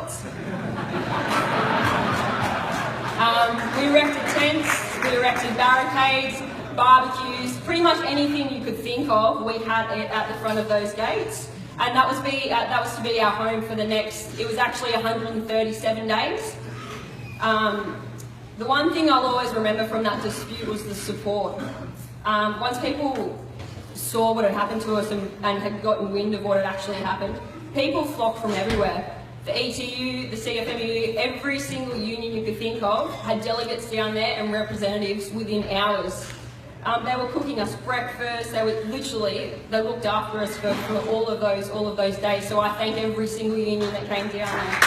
toilets. We erected tents, we erected barricades, barbecues, pretty much anything you could think of, we had it at the front of those gates. And that was to be our home for the next, it was actually 137 days. The one thing I'll always remember from that dispute was the support. Once people saw what had happened to us and had gotten wind of what had actually happened, people flocked from everywhere. The ETU, the CFMU, every single union you could think of had delegates down there and representatives within hours. They were cooking us breakfast, they looked after us for all of those days, so I thank every single union that came down there.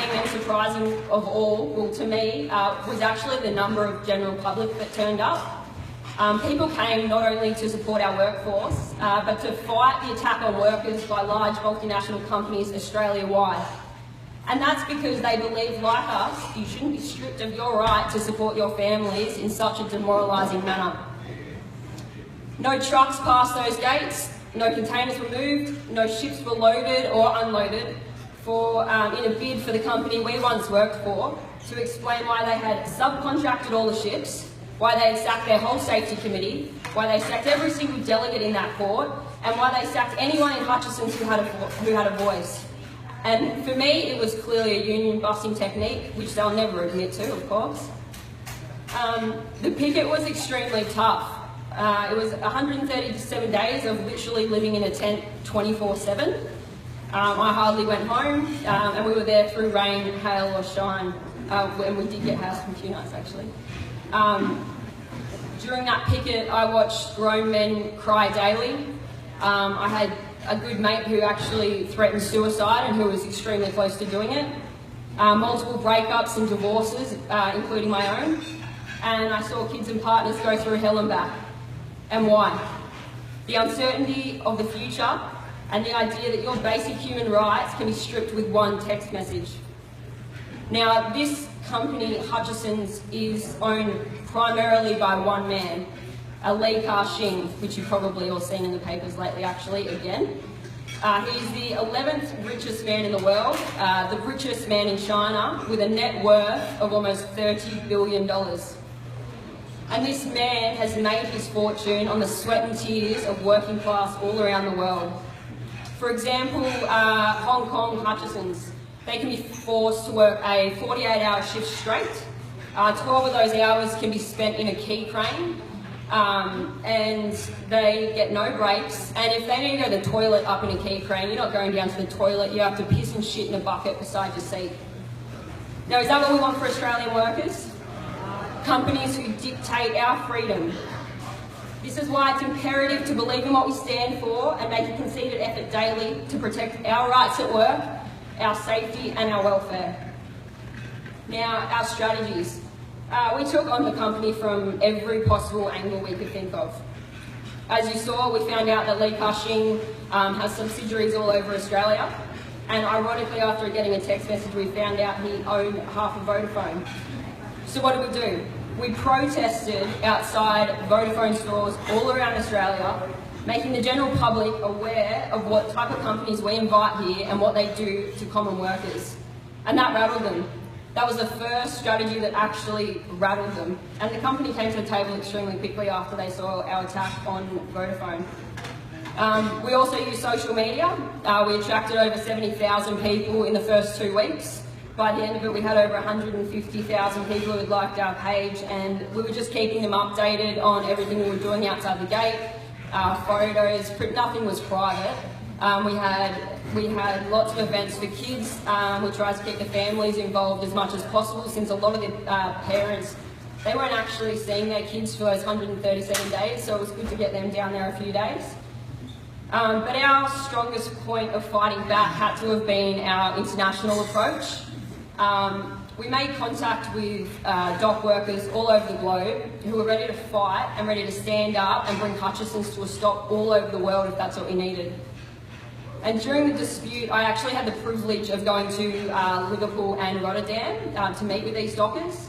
And surprising of all, well, to me, was actually the number of general public that turned up. People came not only to support our workforce, but to fight the attack on workers by large multinational companies Australia-wide. And that's because they believe, like us, you shouldn't be stripped of your right to support your families in such a demoralising manner. No trucks passed those gates, no containers were moved, no ships were loaded or unloaded, in a bid for the company we once worked for to explain why they had subcontracted all the ships, why they had sacked their whole safety committee, why they sacked every single delegate in that port, and why they sacked anyone in Hutchinson who had a voice. And for me, it was clearly a union busting technique, which they'll never admit to, of course. The picket was extremely tough. It was 137 days of literally living in a tent 24/7. I hardly went home, and we were there through rain, hail or shine, and we did get housed from a few nights actually. During that picket, I watched grown men cry daily. I had a good mate who actually threatened suicide and who was extremely close to doing it. Multiple breakups and divorces, including my own. And I saw kids and partners go through hell and back. And why? The uncertainty of the future and the idea that your basic human rights can be stripped with one text message. Now, this company, Hutchinson's, is owned primarily by one man, Lee Ka-shing, which you've probably all seen in the papers lately, actually, again. He's the 11th richest man in the world, the richest man in China, with a net worth of almost $30 billion. And this man has made his fortune on the sweat and tears of working class all around the world. For example, Hong Kong Hutchinson's, they can be forced to work a 48-hour shift straight. 12 of those hours can be spent in a key crane, and they get no breaks. And if they need to go to the toilet up in a key crane, you're not going down to the toilet, you have to piss and shit in a bucket beside your seat. Now, is that what we want for Australian workers? Companies who dictate our freedom. This is why it's imperative to believe in what we stand for and make a concerted effort daily to protect our rights at work, our safety and our welfare. Now, our strategies. We took on the company from every possible angle we could think of. As you saw, we found out that Lee Ka-shing has subsidiaries all over Australia, and ironically, after getting a text message, we found out he owned half of Vodafone. So what did we do? We protested outside Vodafone stores all around Australia, making the general public aware of what type of companies we invite here and what they do to common workers. And that rattled them. That was the first strategy that actually rattled them. And the company came to the table extremely quickly after they saw our attack on Vodafone. We also used social media. We attracted over 70,000 people in the first 2 weeks. By the end of it, we had over 150,000 people who had liked our page, and we were just keeping them updated on everything we were doing outside the gate, photos, nothing was private. We had lots of events for kids. We tried to keep the families involved as much as possible, since a lot of the parents, they weren't actually seeing their kids for those 137 days, so it was good to get them down there a few days. But our strongest point of fighting back had to have been our international approach. We made contact with dock workers all over the globe who were ready to fight and ready to stand up and bring Hutchinson's to a stop all over the world if that's what we needed. And during the dispute, I actually had the privilege of going to Liverpool and Rotterdam to meet with these dockers.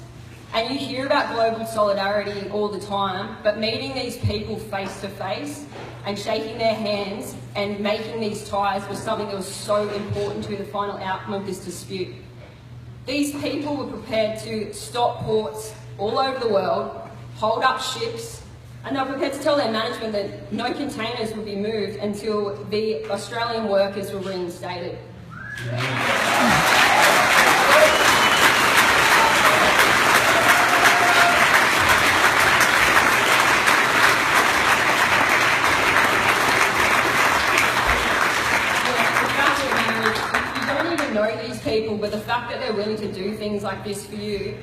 And you hear about global solidarity all the time, but meeting these people face to face and shaking their hands and making these ties was something that was so important to the final outcome of this dispute. These people were prepared to stop ports all over the world, hold up ships, and they were prepared to tell their management that no containers would be moved until the Australian workers were reinstated. Know these people, but the fact that they're willing to do things like this for you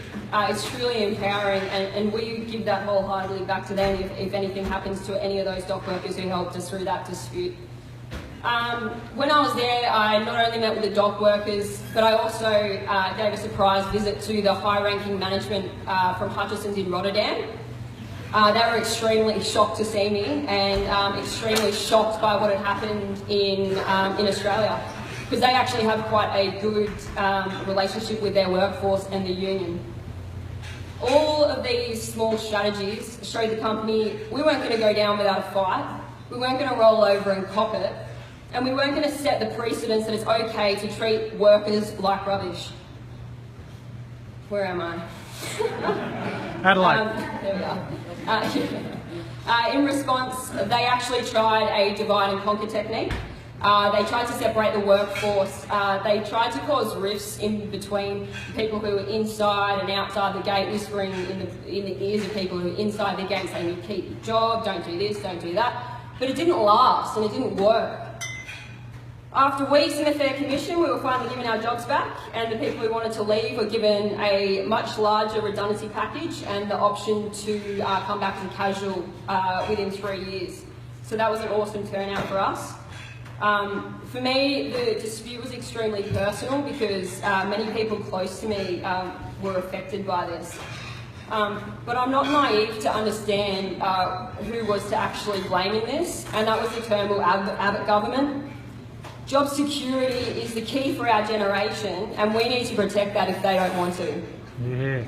is truly empowering, and we give that wholeheartedly back to them if anything happens to any of those dock workers who helped us through that dispute. When I was there, I not only met with the dock workers, but I also gave a surprise visit to the high-ranking management from Hutchinson in Rotterdam. They were extremely shocked to see me, and extremely shocked by what had happened in Australia, because they actually have quite a good relationship with their workforce and the union. All of these small strategies showed the company we weren't going to go down without a fight, we weren't going to roll over and cop it, and we weren't going to set the precedence that it's okay to treat workers like rubbish. Where am I? Adelaide. There we are. In response, they actually tried a divide and conquer technique. They tried to separate the workforce. They tried to cause rifts in between people who were inside and outside the gate, whispering in the ears of people who were inside the gate saying, you keep your job, don't do this, don't do that. But it didn't last and it didn't work. After weeks in the Fair Commission, we were finally given our jobs back, and the people who wanted to leave were given a much larger redundancy package and the option to come back to casual within 3 years. So that was an awesome turnout for us. For me, the dispute was extremely personal because many people close to me were affected by this. But I'm not naive to understand who was to actually blame in this, and that was the Turnbull Abbott government. Job security is the key for our generation, and we need to protect that if they don't want to. Yeah.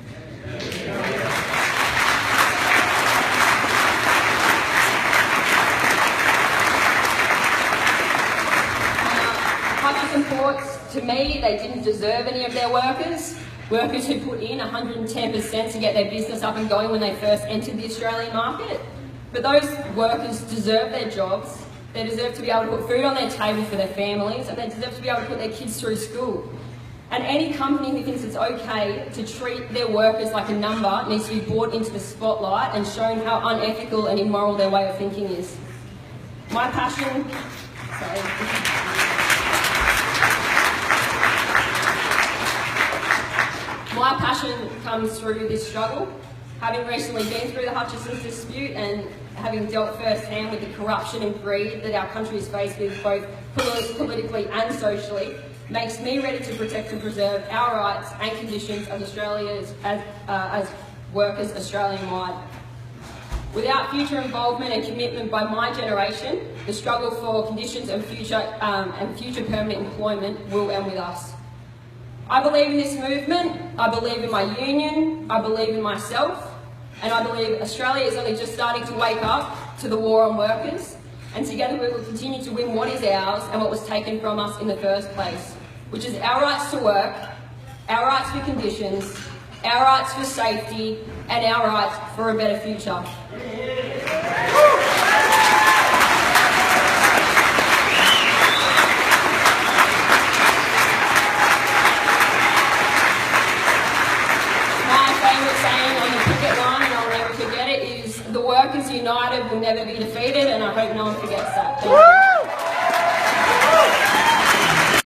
Hutchinson ports, to me, they didn't deserve any of their workers. Workers who put in 110% to get their business up and going when they first entered the Australian market. But those workers deserve their jobs. They deserve to be able to put food on their table for their families, and they deserve to be able to put their kids through school. And any company who thinks it's okay to treat their workers like a number needs to be brought into the spotlight and shown how unethical and immoral their way of thinking is. My passion comes through this struggle. Having recently been through the Hutchinson dispute and having dealt firsthand with the corruption and greed that our country is faced with both politically and socially, makes me ready to protect and preserve our rights and conditions as Australians, as workers Australian-wide. Without future involvement and commitment by my generation, the struggle for conditions and future permanent employment will end with us. I believe in this movement, I believe in my union, I believe in myself, and I believe Australia is only just starting to wake up to the war on workers, and together we will continue to win what is ours and what was taken from us in the first place, which is our rights to work, our rights for conditions, our rights for safety, and our rights for a better future. The workers united will never be defeated, and I hope no one forgets that.